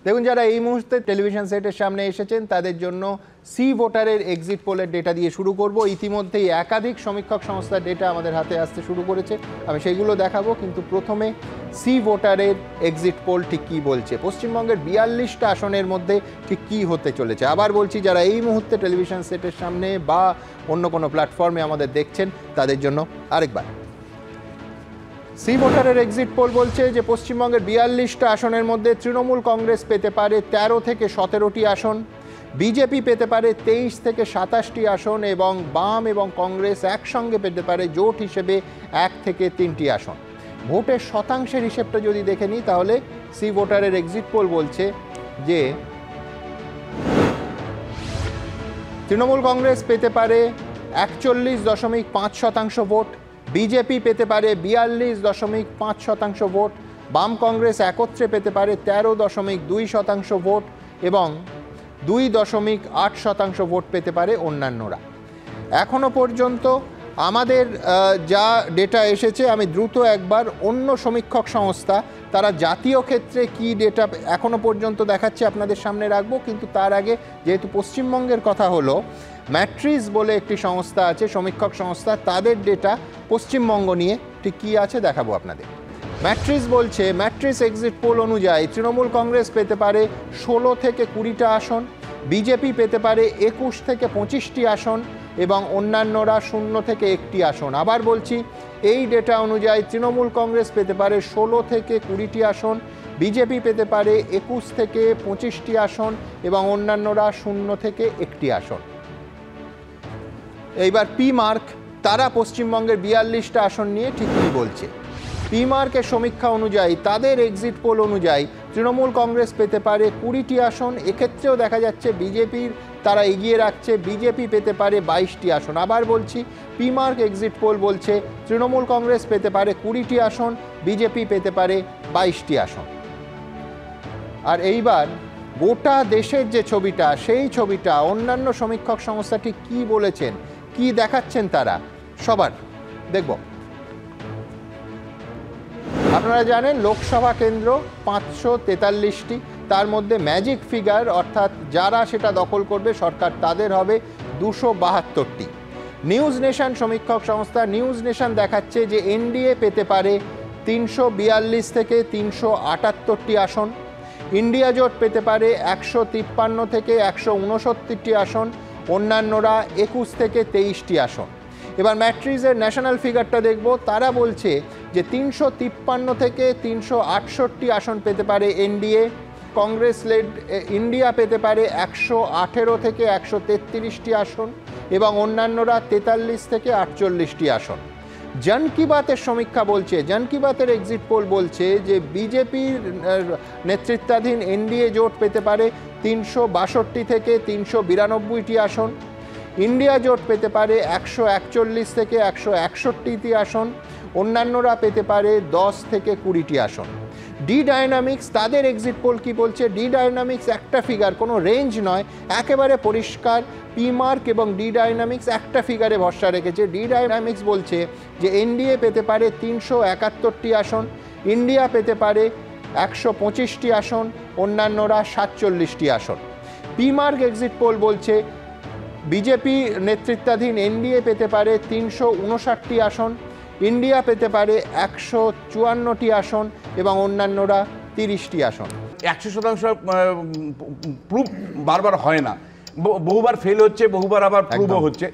দেখুন, যারা এই মুহূর্তে টেলিভিশন সেটের সামনে এসেছেন তাদের জন্য সি ভোটারের এক্সিট পোলের ডেটা দিয়ে শুরু করব। ইতিমধ্যেই একাধিক সমীক্ষক সংস্থার ডেটা আমাদের হাতে আসতে শুরু করেছে, আমি সেইগুলো দেখাবো। কিন্তু প্রথমে সি ভোটারের এক্সিট পোল ঠিক কী বলছে, পশ্চিমবঙ্গের 42টা আসনের মধ্যে ঠিক কী হতে চলেছে। আবার বলছি, যারা এই মুহূর্তে টেলিভিশন সেটের সামনে বা অন্য কোনো প্ল্যাটফর্মে আমাদের দেখছেন তাদের জন্য আরেকবার সি ভোটারের এক্সিট পোল বলছে যে পশ্চিমবঙ্গের 42টা আসনের মধ্যে তৃণমূল কংগ্রেস পেতে পারে 13 থেকে 17টি আসন, বিজেপি পেতে পারে 23 থেকে 27টি আসন এবং বাম এবং কংগ্রেস একসঙ্গে পেতে পারে জোট হিসেবে 1 থেকে 3টি আসন। ভোটের শতাংশের হিসেবটা যদি দেখে নিই তাহলে সি ভোটারের এক্সিট পোল বলছে যে তৃণমূল কংগ্রেস পেতে পারে 41.5% ভোট, বিজেপি পেতে পারে 42.5% ভোট, বাম কংগ্রেস একত্রে পেতে পারে 13.2% ভোট এবং 2.8% ভোট পেতে পারে অন্যান্যরা। এখনো পর্যন্ত আমাদের যা ডেটা এসেছে, আমি দ্রুত একবার অন্য সমীক্ষক সংস্থা তারা জাতীয় ক্ষেত্রে কি ডেটা এখনো পর্যন্ত দেখাচ্ছে আপনাদের সামনে রাখবো। কিন্তু তার আগে যেহেতু পশ্চিমবঙ্গের কথা হলো, ম্যাট্রিস বলে একটি সংস্থা আছে, সমীক্ষক সংস্থা, তাদের ডেটা পশ্চিমবঙ্গ নিয়ে ঠিক কী আছে দেখাবো আপনাদের। ম্যাট্রিস বলছে, ম্যাট্রিস এক্সিট পোল অনুযায়ী তৃণমূল কংগ্রেস পেতে পারে 16 থেকে 20টা আসন, বিজেপি পেতে পারে 21 থেকে 25টি আসন এবং অন্যান্যরা 0 থেকে 1টি আসন। আবার বলছি, এই ডেটা অনুযায়ী তৃণমূল কংগ্রেস পেতে পারে 16 থেকে 20টি আসন, বিজেপি পেতে পারে 21 থেকে 25টি আসন এবং অন্যান্যরা 0 থেকে 1টি আসন। এইবার পি মার্ক, তারা পশ্চিমবঙ্গের 42টা আসন নিয়ে ঠিক কী বলছে। পি মার্কের সমীক্ষা অনুযায়ী, তাদের এক্সিট পোল অনুযায়ী তৃণমূল কংগ্রেস পেতে পারে 20টি আসন। এক্ষেত্রেও দেখা যাচ্ছে বিজেপির তারা এগিয়ে রাখছে, বিজেপি পেতে পারে 22টি আসন। আবার বলছি, পি মার্ক এক্সিট পোল বলছে তৃণমূল কংগ্রেস পেতে পারে 20টি আসন, বিজেপি পেতে পারে 22টি আসন। আর এইবার গোটা দেশের যে ছবিটা, সেই ছবিটা অন্যান্য সমীক্ষক সংস্থা ঠিক কী বলেছেন, কি দেখাচ্ছেন তারা, সবার দেখব। আপনারা জানেন লোকসভা কেন্দ্র 543টি, তার মধ্যে ম্যাজিক ফিগার অর্থাৎ যারা সেটা দখল করবে সরকার, তাদের হবে 272টি। নিউজ নেশন সমীক্ষক সংস্থা, নিউজ নেশন দেখাচ্ছে যে এনডিএ পেতে পারে 342 থেকে 378টি আসন, ইন্ডিয়া জোট পেতে পারে 153 থেকে 169টি আসন, অন্যান্যরা 21 থেকে 23টি আসন। এবার ম্যাট্রিসের ন্যাশনাল ফিগারটা দেখব, তারা বলছে যে 353 থেকে 368 আসন পেতে পারে এনডিএ, কংগ্রেস লেড ইন্ডিয়া পেতে পারে 118 থেকে 133টি আসন এবং অন্যান্যরা 43 থেকে 48টি আসন। জন কি বাতের সমীক্ষা বলছে, জন কি বাতের এক্সিট পোল বলছে যে বিজেপির নেতৃত্বাধীন এনডিএ জোট পেতে পারে 362 থেকে 392টি আসন, ইন্ডিয়া জোট পেতে পারে 141 থেকে 161টি আসন, অন্যান্যরা পেতে পারে 10 থেকে 20টি আসন। ডি ডায়নামিক্স তাদের এক্সিট পোল কি বলছে, ডি ডায়নামিক্স একটা ফিগার, কোনো রেঞ্জ নয়, একেবারে পরিষ্কার। পি মার্ক এবং ডি ডায়নামিক্স একটা ফিগারে ভরসা রেখেছে। ডি ডায়নামিক্স বলছে যে এনডিএ পেতে পারে 371টি আসন, ইন্ডিয়া পেতে পারে 125টি আসন, অন্যান্যরা 47টি আসন। পি মার্ক এক্সিট পোল বলছে বিজেপি নেতৃত্বাধীন এনডিএ পেতে পারে 359টি আসন, ইন্ডিয়া পেতে পারে 154টি আসন এবং অন্যান্যরা 30টি আসন। 100% প্রুফ বারবার হয় না, বহুবার ফেল হচ্ছে, বহুবার আবার প্রুভও হচ্ছে।